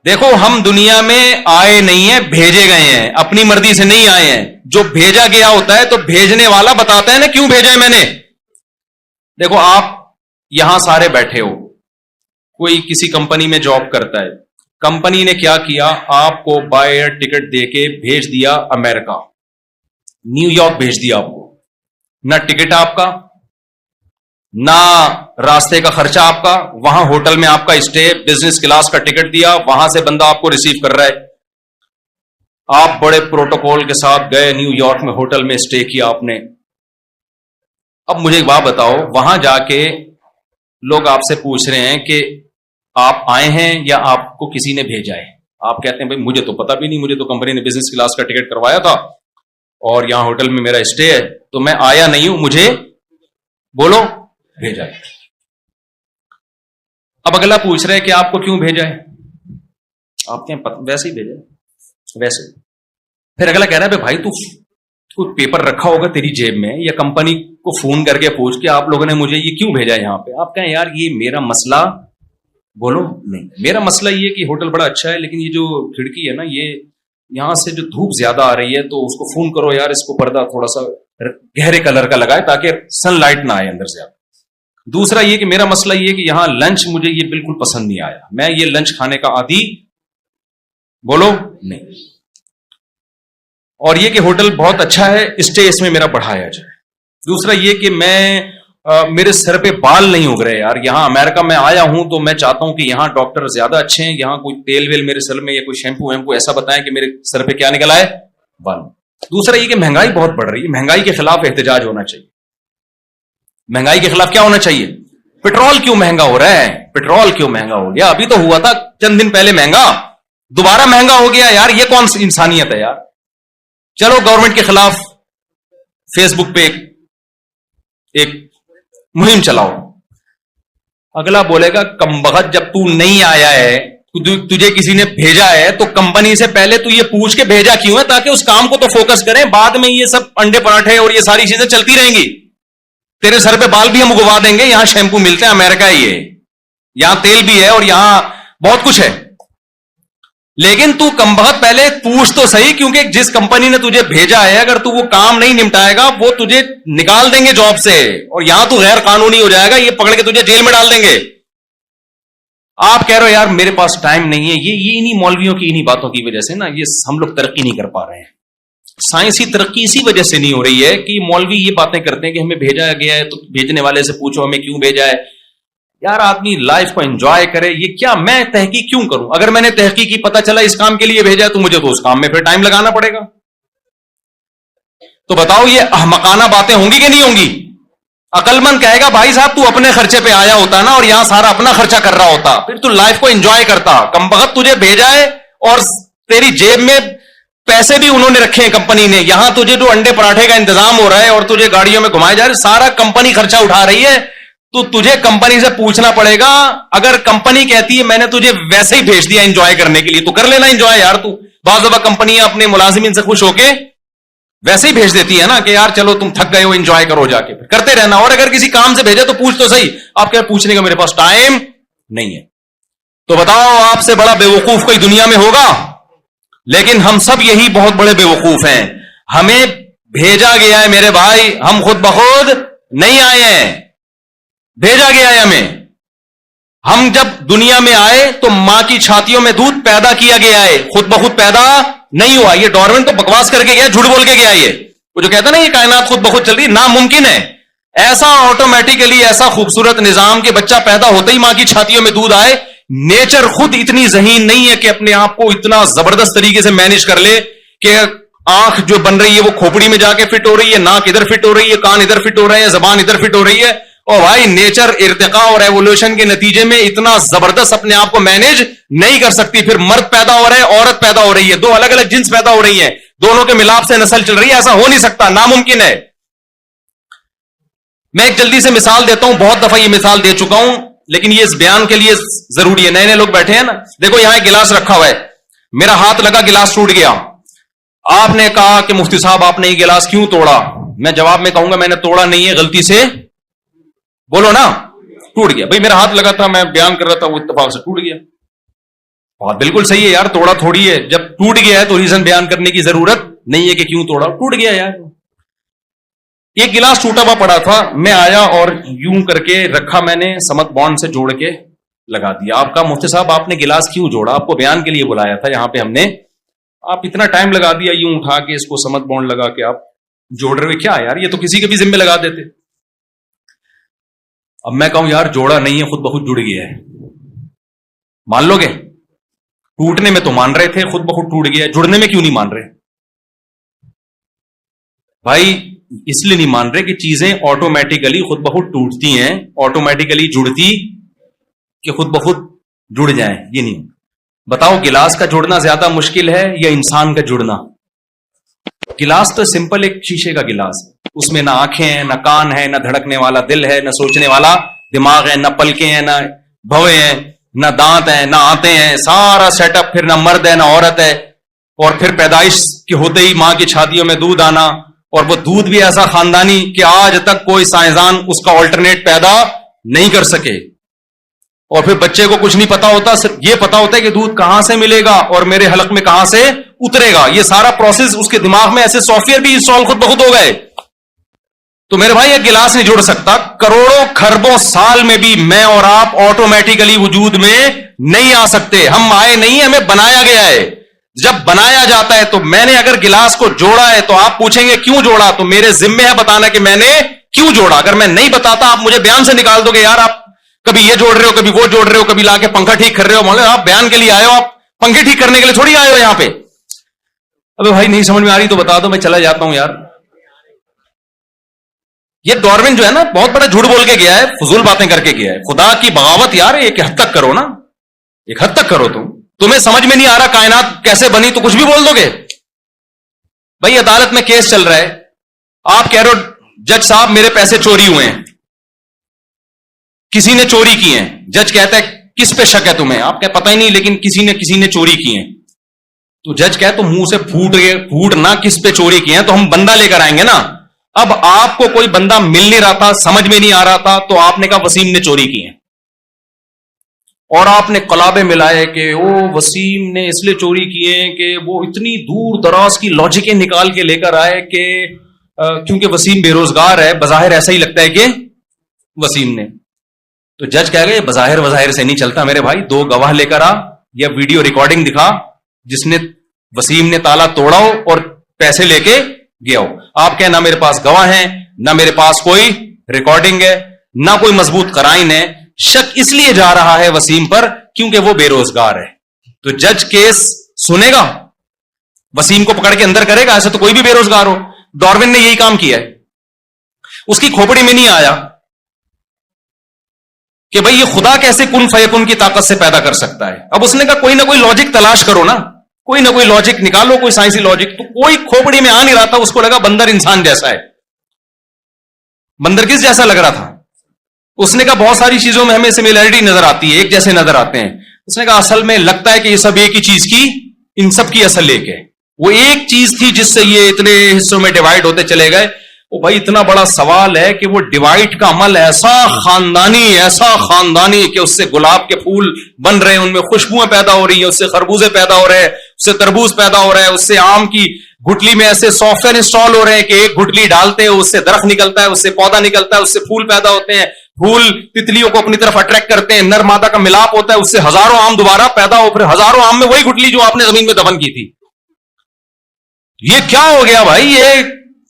دیکھو ہم دنیا میں آئے نہیں ہیں، بھیجے گئے ہیں، اپنی مرضی سے نہیں آئے ہیں. جو بھیجا گیا ہوتا ہے تو بھیجنے والا بتاتا ہے نا کیوں بھیجا ہے میں نے. دیکھو آپ یہاں سارے بیٹھے ہو، کوئی کسی کمپنی میں جاب کرتا ہے، کمپنی نے کیا کیا، آپ کو بائی ایئر ٹکٹ دے کے بھیج دیا امریکہ، نیو یارک بھیج دیا آپ کو. نہ ٹکٹ آپ کا، نہ راستے کا خرچہ آپ کا، وہاں ہوٹل میں آپ کا اسٹے، بزنس کلاس کا ٹکٹ دیا، وہاں سے بندہ آپ کو ریسیو کر رہا ہے. آپ بڑے پروٹوکول کے ساتھ گئے نیو یارک میں، ہوٹل میں اسٹے کیا آپ نے. اب مجھے ایک بات بتاؤ، وہاں جا کے لوگ آپ سے پوچھ رہے ہیں کہ آپ آئے ہیں یا آپ کو کسی نے بھیجا ہے. آپ کہتے ہیں بھائی مجھے تو پتا بھی نہیں، مجھے تو کمپنی نے بزنس کلاس کا ٹکٹ کروایا تھا اور یہاں ہوٹل میں میرا اسٹے ہے، تو میں آیا نہیں ہوں، مجھے بولو بھیجا ہے. اب اگلا پوچھ رہے کہ آپ کو کیوں بھیجا ہے، آپ کہیں ویسے ہی بھیجا ہے، ویسے. پھر اگلا کہہ رہا ہے بھائی تو کوئی پیپر رکھا ہوگا تیری جیب میں، یا کمپنی کو فون کر کے پوچھ کے آپ لوگوں نے مجھے یہ کیوں بھیجا ہے یہاں پہ. آپ کہیں یار یہ میرا مسئلہ، بولو نہیں، میرا مسئلہ یہ کہ ہوٹل بڑا اچھا ہے لیکن یہ جو کھڑکی ہے نا، یہ یہاں سے جو دھوپ زیادہ آ رہی ہے تو اس کو فون کرو یار، اس کو پردہ تھوڑا سا گہرے کلر کا لگائے تاکہ سن لائٹ نہ آئے اندر سے. دوسرا یہ کہ میرا مسئلہ یہ کہ یہاں لنچ مجھے یہ بالکل پسند نہیں آیا، میں یہ لنچ کھانے کا عادی، بولو نہیں. اور یہ کہ ہوٹل بہت اچھا ہے، اسٹے اس میں میرا بڑھایا جائے. دوسرا یہ کہ میرے سر پہ بال نہیں اگ رہے یار، یہاں امریکہ میں آیا ہوں تو میں چاہتا ہوں کہ یہاں ڈاکٹر زیادہ اچھے ہیں، یہاں کوئی تیل ویل میرے سر میں یا کوئی شیمپو ویمپو ایسا بتائیں کہ میرے سر پہ کیا نکل آئے، بال. دوسرا یہ کہ مہنگائی بہت بڑھ رہی ہے، مہنگائی کے خلاف احتجاج ہونا چاہیے. مہنگائی کے خلاف کیا ہونا چاہیے؟ پیٹرول کیوں مہنگا ہو رہا ہے، پیٹرول کیوں مہنگا ہو گیا، ابھی تو ہوا تھا چند دن پہلے مہنگا، دوبارہ مہنگا ہو گیا. یار یہ کون سی انسانیت ہے یار. چلو گورنمنٹ کے خلاف فیس بک پہ ایک مہم چلاؤ. اگلا بولے گا کمبخت جب تو نہیں آیا ہے، تجھے کسی نے بھیجا ہے تو کمپنی سے پہلے تو یہ پوچھ کے بھیجا کیوں ہے، تاکہ اس کام کو تو فوکس کریں، بعد میں یہ سب انڈے پراٹھے اور یہ ساری چیزیں چلتی رہیں گی. تیرے سر پہ بال بھی ہم اگوا دیں گے، یہاں شیمپو ملتے ہیں، امریکہ ہی ہے، یہاں تیل بھی ہے اور یہاں بہت کچھ ہے. لیکن تو کمبخت پہلے پوچھ تو صحیح، کیونکہ جس کمپنی نے تجھے بھیجا ہے اگر تو وہ کام نہیں نمٹائے گا وہ تجھے نکال دیں گے جاب سے، اور یہاں تو غیر قانونی ہو جائے گا، یہ پکڑ کے تجھے جیل میں ڈال دیں گے. آپ کہہ رہے ہو یار میرے پاس ٹائم نہیں ہے، یہ انہی مولویوں کی انہی باتوں کی وجہ سے نا یہ ہم لوگ ترقی نہیں کر پا رہے ہیں. سائنسی ترقی اسی وجہ سے نہیں ہو رہی ہے کہ مولوی یہ باتیں کرتے ہیں کہ ہمیں بھیجا گیا ہے تو بھیجنے والے سے پوچھو ہمیں کیوں بھیجا ہے. یار آدمی لائف کو انجوائے کرے، یہ کیا میں تحقیق کیوں کروں؟ اگر میں نے تحقیق کی پتہ چلا اس کام کے لیے بھیجا ہے تو مجھے تو اس کام میں پھر ٹائم لگانا پڑے گا. تو بتاؤ یہ احمقانہ باتیں ہوں گی کہ نہیں ہوں گی؟ عقل مند کہے گا بھائی صاحب تو اپنے خرچے پہ آیا ہوتا نا اور یہاں سارا اپنا خرچہ کر رہا ہوتا، پھر تو لائف کو انجوائے کرتا. کمبخت تجھے بھیجا ہے اور تیری جیب میں پیسے بھی انہوں نے رکھے ہیں کمپنی نے، یہاں تجھے جو انڈے پراٹھے کا انتظام ہو رہا ہے اور تجھے گاڑیوں میں گھمائے جا رہے، سارا کمپنی خرچہ اٹھا رہی ہے. تو تجھے کمپنی سے پوچھنا پڑے گا. اگر کمپنی کہتی ہے میں نے تجھے ویسے ہی بھیج دیا انجوائے کرنے کے لیے تو کر لینا انجوائے یار. تو بعض دفعہ کمپنیاں اپنے ملازمین سے خوش ہو کے ویسے ہی بھیج دیتی ہے نا کہ یار چلو تم تھک گئے ہو انجوائے کرو جا کے، کرتے رہنا. اور اگر کسی کام سے بھیجے تو پوچھ تو صحیح. آپ کیا پوچھنے کا میرے پاس ٹائم نہیں ہے. تو بتاؤ آپ سے بڑا بے وقوف کوئی دنیا میں ہوگا؟ لیکن ہم سب یہی بہت بڑے بے وقوف ہیں. ہمیں بھیجا گیا ہے میرے بھائی، ہم خود بخود نہیں آئے ہیں، بھیجا گیا ہے ہمیں. ہم جب دنیا میں آئے تو ماں کی چھاتیوں میں دودھ پیدا کیا گیا ہے، خود بخود پیدا نہیں ہوا. یہ ڈارون تو بکواس کر کے گیا، جھوٹ بول کے گیا. یہ وہ جو کہتا ہے نا یہ کائنات خود بخود چل رہی، ناممکن ہے. ایسا آٹومیٹیکلی ایسا خوبصورت نظام کہ بچہ پیدا ہوتے ہی ماں کی چھاتیوں میں دودھ آئے. نیچر خود اتنی ذہین نہیں ہے کہ اپنے آپ کو اتنا زبردست طریقے سے مینج کر لے کہ آنکھ جو بن رہی ہے وہ کھوپڑی میں جا کے فٹ ہو رہی ہے، ناک ادھر فٹ ہو رہی ہے، کان ادھر فٹ ہو رہے ہیں، زبان ادھر فٹ ہو رہی ہے. اور بھائی نیچر ارتقاء اور ایوولوشن کے نتیجے میں اتنا زبردست اپنے آپ کو مینج نہیں کر سکتی. پھر مرد پیدا ہو رہے ہیں، عورت پیدا ہو رہی ہے، دو الگ الگ جنس پیدا ہو رہی ہیں، دونوں کے ملاپ سے نسل چل رہی ہے. ایسا ہو نہیں سکتا، ناممکن ہے. میں ایک جلدی سے مثال دیتا ہوں، بہت دفعہ یہ مثال دے چکا ہوں لیکن یہ اس بیان کے لیے ضروری ہے. نئے نئے لوگ بیٹھے ہیں نا، دیکھو یہاں ایک گلاس رکھا ہوا ہے، میرا ہاتھ لگا گلاس ٹوٹ گیا. آپ نے کہا کہ مفتی صاحب آپ نے یہ گلاس کیوں توڑا؟ میں جواب میں کہوں گا میں نے توڑا نہیں ہے، غلطی سے بولو نا ٹوٹ گیا. بھائی میرا ہاتھ لگا تھا، میں بیان کر رہا تھا، وہ اتفاق سے ٹوٹ گیا. بات بالکل صحیح ہے یار, توڑا تھوڑی ہے, جب ٹوٹ گیا ہے تو ریزن بیان کرنے کی ضرورت نہیں ہے کہ کیوں توڑا, ٹوٹ گیا یار. ایک گلاس ٹوٹا ہوا پڑا تھا, میں آیا اور یوں کر کے رکھا, میں نے سمت بانڈ سے جوڑ کے لگا دیا. آپ کا مفتی صاحب آپ نے گلاس کیوں جوڑا؟ آپ کو بیان کے لیے بلایا تھا یہاں پہ ہم نے, آپ اتنا ٹائم لگا دیا یوں اٹھا کے اس کو سمت بانڈ لگا کے آپ جوڑ رہے ہوئے, کیا یار یہ تو کسی کے بھی ذمہ لگا دیتے. اب میں کہوں یار جوڑا نہیں ہے, خود بخود جڑ گیا ہے, مان لو گے؟ ٹوٹنے میں تو مان رہے تھے, خود بخود ٹوٹ گیا, جڑنے میں کیوں نہیں مان رہے بھائی؟ اس لیے نہیں مان رہے کہ چیزیں آٹومیٹیکلی خود بخود ٹوٹتی ہیں, آٹومیٹیکلی جڑتی کہ خود بخود جڑ جائیں, یہ نہیں. بتاؤ گلاس کا جڑنا زیادہ مشکل ہے یا انسان کا جڑنا؟ گلاس تو سمپل ایک شیشے کا گلاس, اس میں نہ آنکھیں ہیں, نہ کان ہے, نہ دھڑکنے والا دل ہے, نہ سوچنے والا دماغ ہے, نہ پلکیں ہیں, نہ بھوے ہیں, نہ دانت ہیں, نہ آتے ہیں, سارا سیٹ اپ. پھر نہ مرد ہے نہ عورت ہے, اور پھر پیدائش کے ہوتے ہی ماں کی چھاتیوں میں دودھ آنا, اور وہ دودھ بھی ایسا خاندانی کہ آج تک کوئی سائنسدان اس کا آلٹرنیٹ پیدا نہیں کر سکے. اور پھر بچے کو کچھ نہیں پتا ہوتا, صرف یہ پتا ہوتا ہے کہ دودھ کہاں سے ملے گا اور میرے حلق میں کہاں سے اترے گا. یہ سارا پروسیس اس کے دماغ میں ایسے سافٹ ویئر بھی انسٹال خود بخود ہو گئے. تو میرے بھائی ایک گلاس نہیں جوڑ سکتا. کروڑوں خربوں سال میں بھی میں اور آپ آٹومیٹیکلی وجود میں نہیں آ سکتے. ہم آئے نہیں, ہمیں بنایا گیا ہے. جب بنایا جاتا ہے تو میں نے اگر گلاس کو جوڑا ہے تو آپ پوچھیں گے کیوں جوڑا, تو میرے ذمے ہے بتانا کہ میں نے کیوں جوڑا. اگر میں نہیں بتاتا آپ مجھے بیان سے نکال دو گے, یار آپ کبھی یہ جوڑ رہے ہو, کبھی وہ جوڑ رہے ہو, کبھی لا کے پنکھا ٹھیک کر رہے ہو. مولانا آپ بیان کے لیے آئے ہو, آپ پنکھے ٹھیک کرنے کے لیے تھوڑی آئے ہو یہاں پہ. ابے بھائی نہیں سمجھ میں آ رہی تو بتا دو, میں چلا جاتا ہوں یار. یہ ڈارون جو ہے نا بہت بڑا جھوٹ بول کے گیا ہے, فضول باتیں کر کے گیا ہے. خدا کی بغاوت یار ایک حد تک کرو نا, ایک حد تک کرو. تمہیں سمجھ میں نہیں آ رہا کائنات کیسے بنی تو کچھ بھی بول دو گے. بھائی عدالت میں کیس چل رہا ہے, آپ کہہ رہے ہو جج صاحب میرے پیسے چوری ہوئے ہیں, کسی نے چوری کی ہیں. جج کہتا ہے کس پہ شک ہے تمہیں؟ آپ کہ پتہ ہی نہیں, لیکن کسی نے چوری کی ہیں. تو جج کہے تو منہ سے پھوٹ نہ کس پہ چوری کی ہیں, تو ہم بندہ لے کر آئیں گے نا. اب آپ کو کوئی بندہ مل نہیں رہا تھا, سمجھ میں نہیں آ رہا تھا, تو آپ نے کہا وسیم نے چوری کی ہیں, اور آپ نے قلابے ملائے کہ وہ وسیم نے اس لیے چوری کی ہیں کہ وہ اتنی دور دراز کی لاجکیں نکال کے لے کر آئے کہ کیونکہ وسیم بے روزگار ہے, بظاہر ایسا ہی لگتا ہے کہ وسیم نے. تو جج کہہ گئے بظاہر سے نہیں چلتا میرے بھائی, دو گواہ لے کر آ یا ویڈیو ریکارڈنگ دکھا جس نے وسیم نے تالا توڑا ہو اور پیسے لے کے گیا ہو. آپ کہیں نہ میرے پاس گواہ ہیں, نہ میرے پاس کوئی ریکارڈنگ ہے, نہ کوئی مضبوط قرائن ہے. شک اس لیے جا رہا ہے وسیم پر کیونکہ وہ بے روزگار ہے. تو جج کیس سنے گا, وسیم کو پکڑ کے اندر کرے گا؟ ایسا تو کوئی بھی بے روزگار ہو. ڈارون نے یہی کام کیا ہے, اس کی کھوپڑی میں نہیں آیا کہ بھئی یہ خدا کیسے کن فیکن کی طاقت سے پیدا کر سکتا ہے. اب اس نے کہا کوئی نہ کوئی لاجک تلاش کرو نا, کوئی نہ کوئی لاجک نکالو, کوئی سائنسی لاجک. تو کوئی کھوپڑی میں آ نہیں رہا تھا, اس کو لگا بندر انسان جیسا ہے. بندر کس جیسا لگ رہا تھا؟ اس نے کہا بہت ساری چیزوں میں ہمیں سملیرٹی نظر آتی ہے, ایک جیسے نظر آتے ہیں. اس نے کہا اصل میں لگتا ہے کہ یہ سب ایک ہی چیز کی, ان سب کی اصل ایک ہے. وہ ایک چیز تھی جس سے یہ اتنے حصوں میں ڈیوائڈ ہوتے چلے گئے. وہ بھائی اتنا بڑا سوال ہے کہ وہ ڈیوائڈ کا عمل ایسا خاندانی کہ اس سے گلاب کے پھول بن رہے ہیں, ان میں خوشبوئیں پیدا ہو رہی ہیں, اس سے خربوزے پیدا ہو رہے ہیں, اس سے تربوز پیدا ہو رہا ہے, اس سے آم کی گٹلی میں ایسے سافٹ ویئر انسٹال ہو رہے ہیں کہ ایک گٹلی ڈالتے ہیں اس سے درخت نکلتا ہے, اس سے پودا نکلتا ہے, اس سے پھول پیدا ہوتے ہیں, پھول تتلیوں کو اپنی طرف اٹریکٹ کرتے ہیں, نر مادہ کا ملاپ ہوتا ہے, اس سے ہزاروں آم دوبارہ پیدا ہو, پھر ہزاروں آم میں وہی گٹلی جو آپ نے زمین میں دفن کی تھی. یہ کیا ہو گیا بھائی؟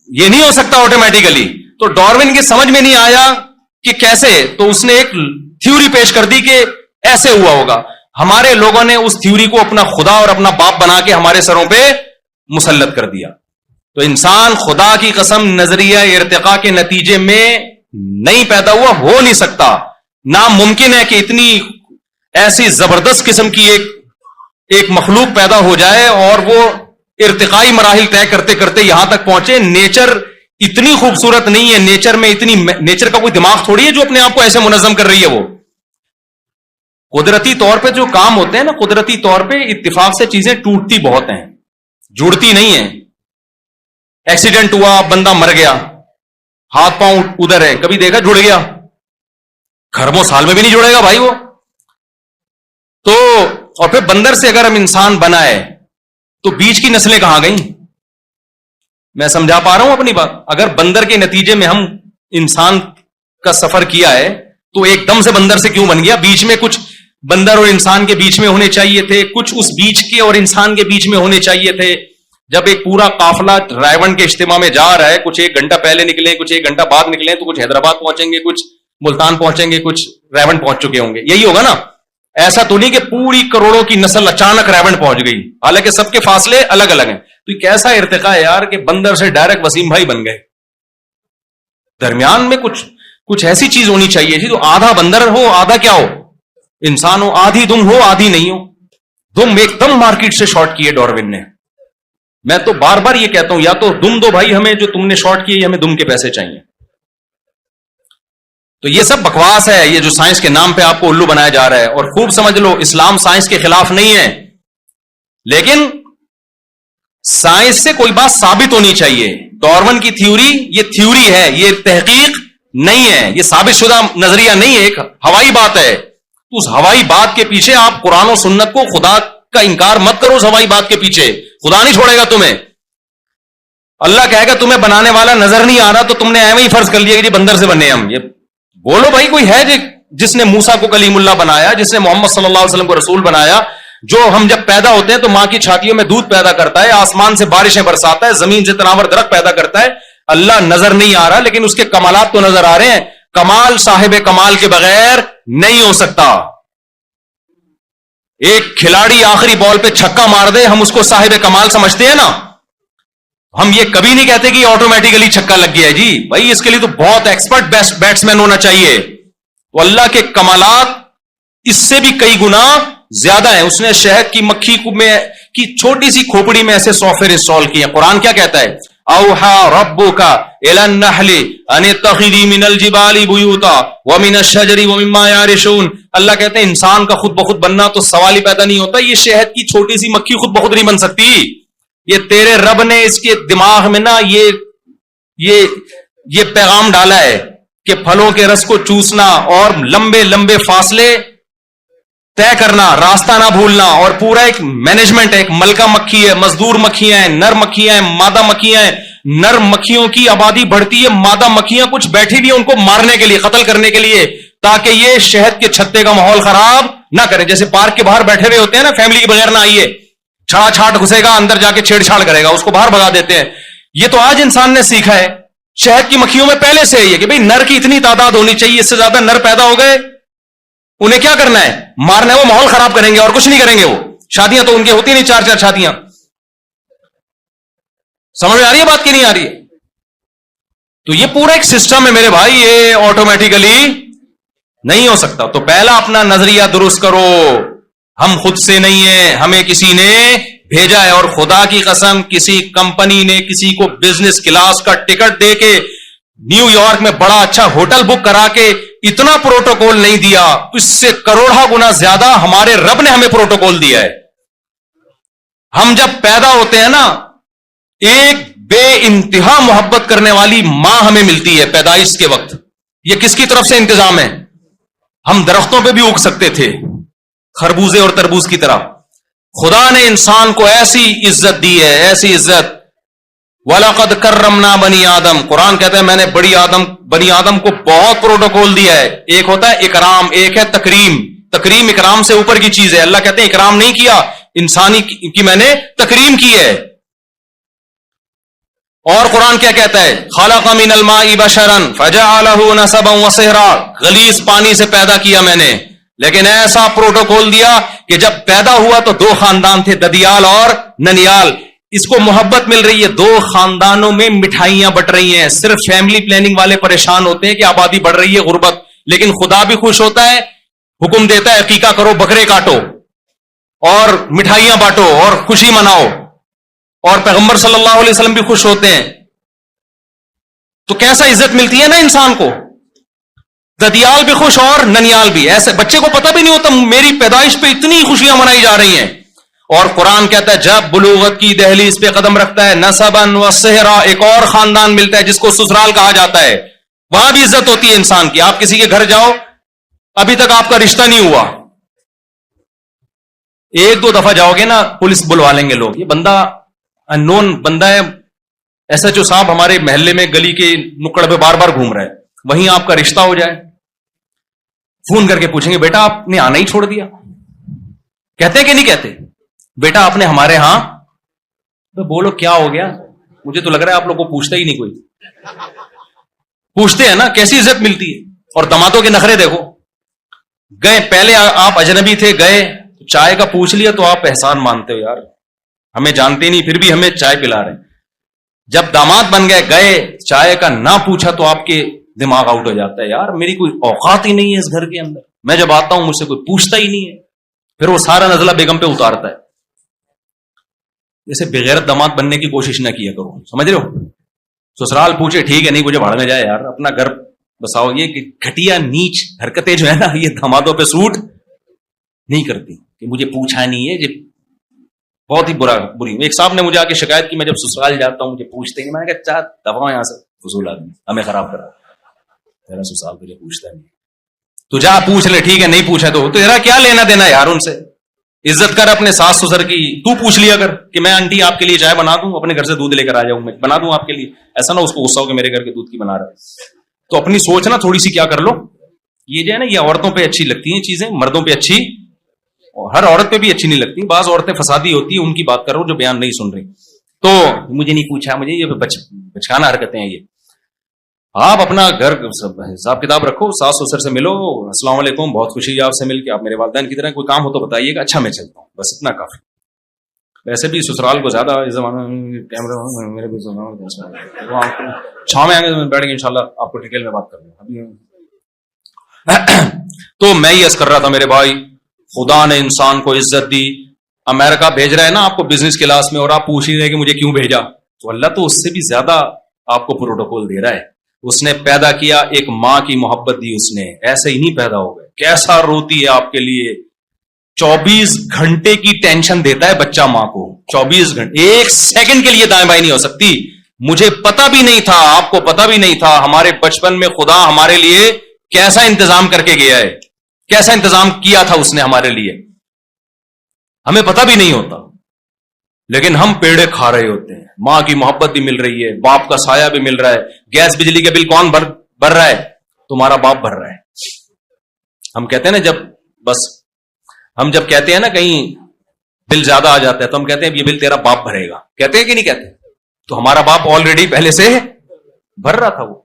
یہ نہیں ہو سکتا آٹومیٹیکلی. تو ڈارون کی سمجھ میں نہیں آیا کہ کیسے, تو اس نے ایک تھیوری پیش کر دی کہ ایسے ہوا ہوگا. ہمارے لوگوں نے اس تھیوری کو اپنا خدا اور اپنا باپ بنا کے ہمارے سروں پہ مسلط کر دیا. تو انسان خدا کی قسم نظریہ ارتقاء کے نتیجے میں نہیں پیدا ہوا, ہو نہیں سکتا. ناممکن ہے کہ اتنی ایسی زبردست قسم کی ایک مخلوق پیدا ہو جائے اور وہ ارتقائی مراحل طے کرتے کرتے یہاں تک پہنچے. نیچر اتنی خوبصورت نہیں ہے, نیچر کا کوئی دماغ تھوڑی ہے جو اپنے آپ کو ایسے منظم کر رہی ہے. وہ قدرتی طور پہ جو کام ہوتے ہیں نا, قدرتی طور پہ اتفاق سے چیزیں ٹوٹتی بہت ہیں, جڑتی نہیں ہیں. ایکسیڈنٹ ہوا, بندہ مر گیا, ہاتھ پاؤں ادھر ہے, کبھی دیکھا جڑ گیا؟ خربوں سال میں بھی نہیں جڑے گا بھائی وہ. تو اور پھر بندر سے اگر ہم انسان بنائے تو بیچ کی نسلیں کہاں گئیں؟ میں سمجھا پا رہا ہوں اپنی بات؟ اگر بندر کے نتیجے میں ہم انسان کا سفر کیا ہے تو ایک دم سے بندر سے کیوں بن گیا؟ بیچ میں کچھ بندر اور انسان کے بیچ میں ہونے چاہیے تھے، کچھ اس بیچ کے اور انسان کے بیچ میں ہونے چاہیے تھے. جب ایک پورا قافلہ رائے کے اجتماع میں جا رہا ہے، کچھ 1 گھنٹہ پہلے نکلیں، کچھ 1 گھنٹہ بعد نکلیں، تو کچھ حیدرآباد پہنچیں گے، کچھ ملتان پہنچیں گے، کچھ رائے پہنچ چکے ہوں گے. یہی ہوگا نا؟ ایسا تو نہیں کہ پوری کروڑوں کی نسل اچانک رائے پہنچ گئی، حالانکہ سب کے فاصلے الگ الگ ہیں. تو یہ کیسا ارتقا ہے یار کہ بندر سے ڈائریکٹ وسیم بھائی بن گئے. درمیان میں کچھ ایسی چیز ہونی چاہیے جی، تو آدھا بندر ہو آدھا کیا ہو، انسان ہو، آدھی دم ہو آدھی نہیں ہو. دم ایک دم مارکیٹ سے شارٹ کیے ڈاروین نے. میں تو بار بار یہ کہتا ہوں، یا تو دم دو بھائی ہمیں جو تم نے شارٹ کیے، ہمیں دم کے پیسے چاہیے. تو یہ سب بکواس ہے، یہ جو سائنس کے نام پہ آپ کو الو بنایا جا رہا ہے. اور خوب سمجھ لو، اسلام سائنس کے خلاف نہیں ہے، لیکن سائنس سے کوئی بات ثابت ہونی چاہیے. ڈارون کی تھیوری یہ تھیوری ہے، یہ تحقیق نہیں ہے، یہ ثابت شدہ نظریہ نہیں ہے، ایک ہوائی بات ہے. تو اس ہوائی بات کے پیچھے آپ قرآن و سنت کو، خدا کا انکار مت کرو. اس ہوائی بات کے پیچھے خدا نہیں چھوڑے گا تمہیں. اللہ کہے گا تمہیں بنانے والا نظر نہیں آ رہا، تو تم نے ایویں ہی فرض کر لیا کہ جی بندر سے بنے ہم. یہ بولو بھائی، کوئی ہے جس نے موسیٰ کو کلیم اللہ بنایا، جس نے محمد صلی اللہ علیہ وسلم کو رسول بنایا، جو ہم جب پیدا ہوتے ہیں تو ماں کی چھاتیوں میں دودھ پیدا کرتا ہے، آسمان سے بارشیں برساتا ہے، زمین سے تناور درخت پیدا کرتا ہے. اللہ نظر نہیں آ رہا، لیکن اس کے کمالات تو نظر آ رہے ہیں. کمال صاحب کمال کے بغیر نہیں ہو سکتا. ایک کھلاڑی آخری بال پہ چھکا مار دے، ہم اس کو صاحب کمال سمجھتے ہیں نا. ہم یہ کبھی نہیں کہتے کہ آٹومیٹیکلی چھکا لگ گیا ہے. جی بھائی، اس کے لیے تو بہت ایکسپرٹ بیٹسمین ہونا چاہیے. تو اللہ کے کمالات اس سے بھی کئی گنا زیادہ ہیں. اس نے شہد کی مکھی کی چھوٹی سی کھوپڑی میں ایسے سافٹ ویئر انسٹال کیے. قرآن کیا کہتا ہے؟ اوحا ربک الی النحل ان اتخذی من الجبال بیوتا ومن الشجر ومما یعرشون. اللہ کہتے ہیں انسان کا خود بخود بننا تو سوال ہی پیدا نہیں ہوتا. یہ شہد کی چھوٹی سی مکھی خود بخود نہیں بن سکتی. یہ تیرے رب نے اس کے دماغ میں نا یہ پیغام ڈالا ہے کہ پھلوں کے رس کو چوسنا اور لمبے لمبے فاصلے طے کرنا، راستہ نہ بھولنا، اور پورا ایک مینجمنٹ ہے. ایک ملکہ مکھی ہے، مزدور مکھیاں ہیں، نر مکھیاں ہیں، مادہ مکھیاں ہیں. نر مکھیوں کی آبادی بڑھتی ہے، مادہ مکھیاں کچھ بیٹھی بھی ہیں ان کو مارنے کے لیے، قتل کرنے کے لیے، تاکہ یہ شہد کے چھتے کا ماحول خراب نہ کرے. جیسے پارک کے باہر بیٹھے ہوئے ہوتے ہیں نا، فیملی کے بغیر نہ آئیے، چھڑا چھاٹ گھسے گا اندر، جا کے چھیڑ چھاڑ کرے گا، اس کو باہر بھگا دیتے ہیں. یہ تو آج انسان نے سیکھا ہے. شہد کی مکھیوں میں پہلے سے یہ کہ بھئی نر کی اتنی تعداد ہونی چاہیے، اس سے زیادہ نر پیدا ہو گئے انہیں کیا کرنا ہے؟ مارنا ہے. وہ ماحول خراب کریں گے اور کچھ نہیں کریں گے. وہ شادیاں تو ان کی ہوتی نہیں، 4 شادیاں. سمجھ میں آ رہی ہے بات کی نہیں آ رہی ہے؟ تو یہ پورا ایک سسٹم ہے میرے بھائی، یہ آٹومیٹیکلی نہیں ہو سکتا. تو پہلا اپنا نظریہ درست کرو. ہم خود سے نہیں ہیں، ہمیں کسی نے بھیجا ہے. اور خدا کی قسم کسی کمپنی نے کسی کو بزنس کلاس کا ٹکٹ دے کے نیو یارک میں بڑا اچھا ہوٹل بک کرا کے اتنا پروٹوکول نہیں دیا. اس سے کروڑا گنا زیادہ ہمارے رب نے ہمیں پروٹوکول دیا ہے. ہم جب پیدا ہوتے ہیں نا، ایک بے انتہا محبت کرنے والی ماں ہمیں ملتی ہے پیدائش کے وقت. یہ کس کی طرف سے انتظام ہے؟ ہم درختوں پہ بھی اگ سکتے تھے، خربوزے اور تربوز کی طرح. خدا نے انسان کو ایسی عزت دی ہے، ایسی عزت. وَلَقَدْ كَرَّمْنَا بَنِي آدم. قرآن کہتا ہے میں نے بنی آدم کو بہت پروٹوکول دیا ہے. ایک ہوتا ہے اکرام، ایک ہے تکریم. تکریم اکرام سے اوپر کی چیز ہے. اللہ کہتے ہیں اکرام نہیں کیا انسانی کی، میں نے تکریم کی ہے. اور قرآن کیا کہتا ہے؟ خَلَقَ مِنَ الْمَاءِ بَشَرًا فَجَعَلَهُ نَسَبًا وَصِهْرًا. غلیظ پانی سے پیدا کیا میں نے، لیکن ایسا پروٹوکول دیا کہ جب پیدا ہوا تو 2 خاندان تھے، ددیال اور ننیال. اس کو محبت مل رہی ہے، 2 خاندانوں میں مٹھائیاں بٹ رہی ہیں. صرف فیملی پلاننگ والے پریشان ہوتے ہیں کہ آبادی بڑھ رہی ہے، غربت. لیکن خدا بھی خوش ہوتا ہے، حکم دیتا ہے عقیقہ کرو، بکرے کاٹو اور مٹھائیاں بانٹو اور خوشی مناؤ. اور پیغمبر صلی اللہ علیہ وسلم بھی خوش ہوتے ہیں. تو کیسا عزت ملتی ہے نا انسان کو. ددیال بھی خوش اور ننیال بھی. ایسے بچے کو پتہ بھی نہیں ہوتا میری پیدائش پہ اتنی خوشیاں منائی جا رہی ہیں. اور قرآن کہتا ہے جب بلوغت کی دہلیز پہ قدم رکھتا ہے، نسباً و صہرا، ایک اور خاندان ملتا ہے جس کو سسرال کہا جاتا ہے. وہاں بھی عزت ہوتی ہے انسان کی. آپ کسی کے گھر جاؤ، ابھی تک آپ کا رشتہ نہیں ہوا، ایک دو دفعہ جاؤ گے نا پولیس بلوا لیں گے لوگ, یہ بندہ اننون بندہ ہے, ایسا جو صاحب ہمارے محلے میں گلی کے نکڑ پہ بار بار گھوم رہا ہے, وہیں آپ کا رشتہ ہو جائے, فون کر کے پوچھیں گے بیٹا آپ نے آنا ہی چھوڑ دیا, کہتے ہیں کہ نہیں کہتے, بیٹا آپ نے ہمارے ہاں, تو بولو کیا ہو گیا, مجھے تو لگ رہا ہے آپ لوگ کو پوچھتا ہی نہیں کوئی, پوچھتے ہیں نا کیسی عزت ملتی ہے. اور دمادوں کے نخرے دیکھو, گئے پہلے آپ اجنبی تھے, گئے چائے کا پوچھ لیا تو آپ احسان مانتے ہو, یار ہمیں جانتے نہیں پھر بھی ہمیں چائے پلا رہے ہیں. جب داماد بن گئے, گئے چائے کا نہ پوچھا تو آپ کے دماغ آؤٹ ہو جاتا ہے, یار میری کوئی اوقات ہی نہیں ہے اس گھر کے اندر, میں جب آتا ہوں مجھ سے کوئی پوچھتا ہی نہیں ہے, پھر وہ سارا نزلہ بیگم پہ اتارتا ہے. جیسے بغیرت داماد بننے کی کوشش نہ کیا کرو, سمجھ رہے ہو. سسرال پوچھے ٹھیک ہے, نہیں مجھے بھاڑ میں جائے یار, اپنا گھر بساؤ. یہ کہ گھٹیا نیچ حرکتیں جو ہے نا یہ دامادوں پہ سوٹ نہیں کرتی, کہ مجھے پوچھا نہیں ہے, یہ بہت ہی بری. ایک صاحب نے مجھے آ کے شکایت کی, میں جب سسرال جاتا ہوں مجھے پوچھتے ہیں, میں نے کہا چار دفعہ یہاں سے, فضول آدمی ہمیں خراب کرا, تیرا سسرال تجھے پوچھتا نہیں, تو جا پوچھ لے, ٹھیک ہے نہیں پوچھا تو تیرا کیا لینا دینا یار ان سے, عزت کر اپنے ساس سسر کی. تو پوچھ لیا کر کہ میں آنٹی آپ کے لیے چائے بنا دوں, اپنے گھر سے دودھ لے کر آ جاؤں, میں بنا دوں آپ کے لیے, ایسا نہ اس کو غصہ ہو کہ میرے گھر کے دودھ کی بنا رہا ہے. تو اپنی سوچ نا تھوڑی سی کیا کر لو. یہ جو ہے نا یہ عورتوں پہ اچھی لگتی ہیں چیزیں, مردوں پہ اچھی, ہر عورت پہ بھی اچھی نہیں لگتی. بعض عورتیں فسادی ہوتی ہیں, ان کی بات کر رہا ہوں جو بیان نہیں سن رہی. تو مجھے نہیں پوچھا, مجھے یہ بچکانا حرکتیں ہیں یہ. آپ اپنا گھر حساب کتاب رکھو, ساس سسر سے ملو, السلام علیکم, بہت خوشی ہے آپ سے مل کے, آپ میرے والدین کی طرح, کوئی کام ہو تو بتائیے گا, اچھا میں چلتا ہوں, بس اتنا کافی. ویسے بھی سسرال کو زیادہ اس زمانے میرے بھی چھاؤں میں آئیں گے, بیٹھ گے انشاءاللہ آپ کو ڈیٹیل میں بات کر لوں. تو میں یہ عرض کر رہا تھا میرے بھائی, خدا نے انسان کو عزت دی. امریکہ بھیج رہا ہے نا آپ کو بزنس کلاس میں, اور آپ پوچھ ہی رہے کہ مجھے کیوں بھیجا, تو اللہ تو اس سے بھی زیادہ آپ کو پروٹوکول دے رہا ہے. اس نے پیدا کیا, ایک ماں کی محبت دی اس نے, ایسے ہی نہیں پیدا ہو گئے. کیسا روتی ہے آپ کے لیے, 24 گھنٹے کی ٹینشن دیتا ہے بچہ ماں کو, 24 گھنٹے, ایک سیکنڈ کے لیے دائیں بائیں نہیں ہو سکتی. مجھے پتا بھی نہیں تھا, آپ کو پتا بھی نہیں تھا, ہمارے بچپن میں خدا ہمارے لیے کیسا انتظام کر کے گیا ہے, کیسا انتظام کیا تھا اس نے ہمارے لیے, ہمیں پتا بھی نہیں ہوتا. لیکن ہم پیڑے کھا رہے ہوتے ہیں. ماں کی محبت بھی مل رہی ہے, باپ کا سایہ بھی مل رہا ہے. گیس بجلی کے بل کون بھر رہا ہے, تمہارا باپ بھر رہا ہے. ہم کہتے ہیں نا ہم جب کہتے ہیں نا کہیں بل زیادہ آ جاتا ہے تو ہم کہتے ہیں یہ بل تیرا باپ بھرے گا, کہتے ہیں کہ نہیں کہتے. تو ہمارا باپ آلریڈی پہلے سے بھر رہا تھا. وہ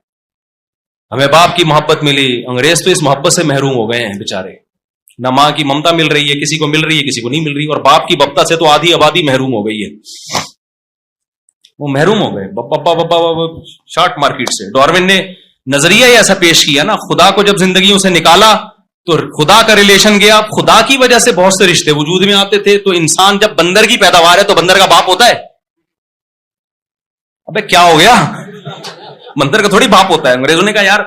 ہمیں باپ کی محبت ملی, انگریز تو اس محبت سے محروم ہو گئے ہیں بیچارے. نہ ماں کی ممتا مل رہی ہے, کسی کو مل رہی ہے کسی کو نہیں مل رہی, اور باپ کی بپتا سے تو آدھی آبادی محروم ہو گئی ہے. وہ محروم ہو گئے بپا شارٹ مارکیٹ سے. ڈاروین نے نظریہ ہی ایسا پیش کیا نا, خدا کو جب زندگیوں سے نکالا تو خدا کا ریلیشن گیا. خدا کی وجہ سے بہت سے رشتے وجود میں آتے تھے. تو انسان جب بندر کی پیداوار ہے تو بندر کا باپ ہوتا ہے. ابے کیا ہو گیا, بندر کا تھوڑی باپ ہوتا ہے. انگریزوں نے کہا یار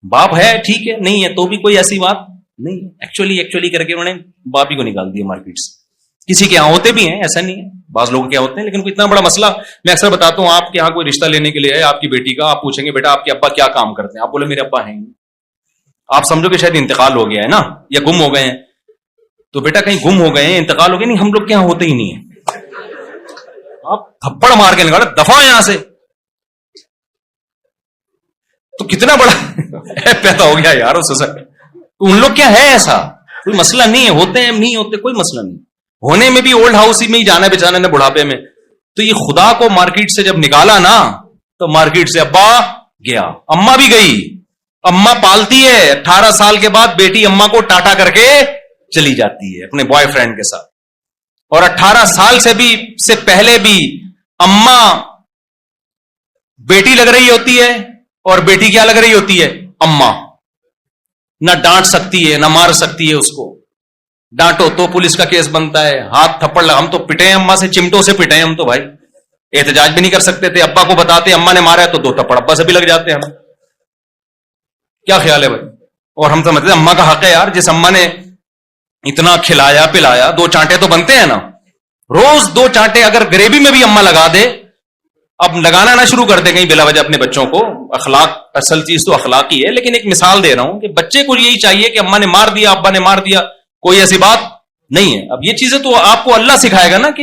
باپ ہے ٹھیک ہے, نہیں ہے تو بھی کوئی ایسی بات نہیں. ایکچولی کر کے انہوں نے باپ ہی کو نکال دیا مارکیٹ سے. کسی کے یہاں ہوتے بھی ہیں, ایسا نہیں ہے, بعض لوگوں کے ہوتے ہیں, لیکن کوئی اتنا بڑا مسئلہ. میں اکثر بتاتا ہوں, آپ کے یہاں کوئی رشتہ لینے کے لیے ہے آپ کی بیٹی کا, آپ پوچھیں گے بیٹا آپ کے ابا کیا کام کرتے ہیں, آپ بولے میرے ابا ہیں, آپ سمجھو کہ شاید انتقال ہو گیا ہے نا, یا گم ہو گئے ہیں. تو بیٹا کہیں گم ہو گئے ہیں, انتقال ہو گیا, نہیں ہم لوگ کے یہاں ہوتے ہی نہیں ہے. آپ تھپڑ مار کے نکالے دفعہ یہاں سے, تو کتنا بڑا پیدا ہو گیا یار اس سے. ان لوگ کیا ہے, ایسا کوئی مسئلہ نہیں ہے, ہوتے ہیں نہیں ہوتے کوئی مسئلہ نہیں. ہونے میں بھی اولڈ ہاؤس ہی میں ہی جانا ہے بیچانے نے بڑھاپے میں. تو یہ خدا کو مارکیٹ سے جب نکالا نا تو مارکیٹ سے ابا گیا, اما بھی گئی. اما پالتی ہے, 18 سال کے بعد بیٹی اما کو ٹاٹا کر کے چلی جاتی ہے اپنے بوائے فرینڈ کے ساتھ. اور 18 سال سے پہلے بھی اما بیٹی لگ رہی ہوتی ہے, اور بیٹی کیا لگ رہی ہوتی ہے, اما. نہ ڈانٹ سکتی ہے نہ مار سکتی ہے اس کو. ڈانٹو تو پولیس کا کیس بنتا ہے, ہاتھ تھپڑ لگا. ہم تو پٹے ہیں اما سے, چمٹوں سے پٹے ہیں ہم تو بھائی, احتجاج بھی نہیں کر سکتے تھے. ابا کو بتاتے اما نے مارا ہے تو 2 تھپڑ ابا سے بھی لگ جاتے ہیں. ہم کیا خیال ہے بھائی, اور ہم سمجھتے ہیں اما کا حق ہے یار, جس اما نے اتنا کھلایا پلایا 2 چانٹے تو بنتے ہیں نا روز. 2 چانٹے اگر گریوی میں بھی اما لگا دے, اب لگانا نہ شروع کر دے کہیں بلا وجہ اپنے بچوں کو. اخلاق اصل چیز تو اخلاق ہی ہے, لیکن ایک مثال دے رہا ہوں کہ بچے کو یہی چاہیے کہ اما نے مار دیا ابا نے مار دیا, کوئی ایسی بات نہیں ہے. اب یہ چیزیں تو آپ کو اللہ سکھائے گا نا کہ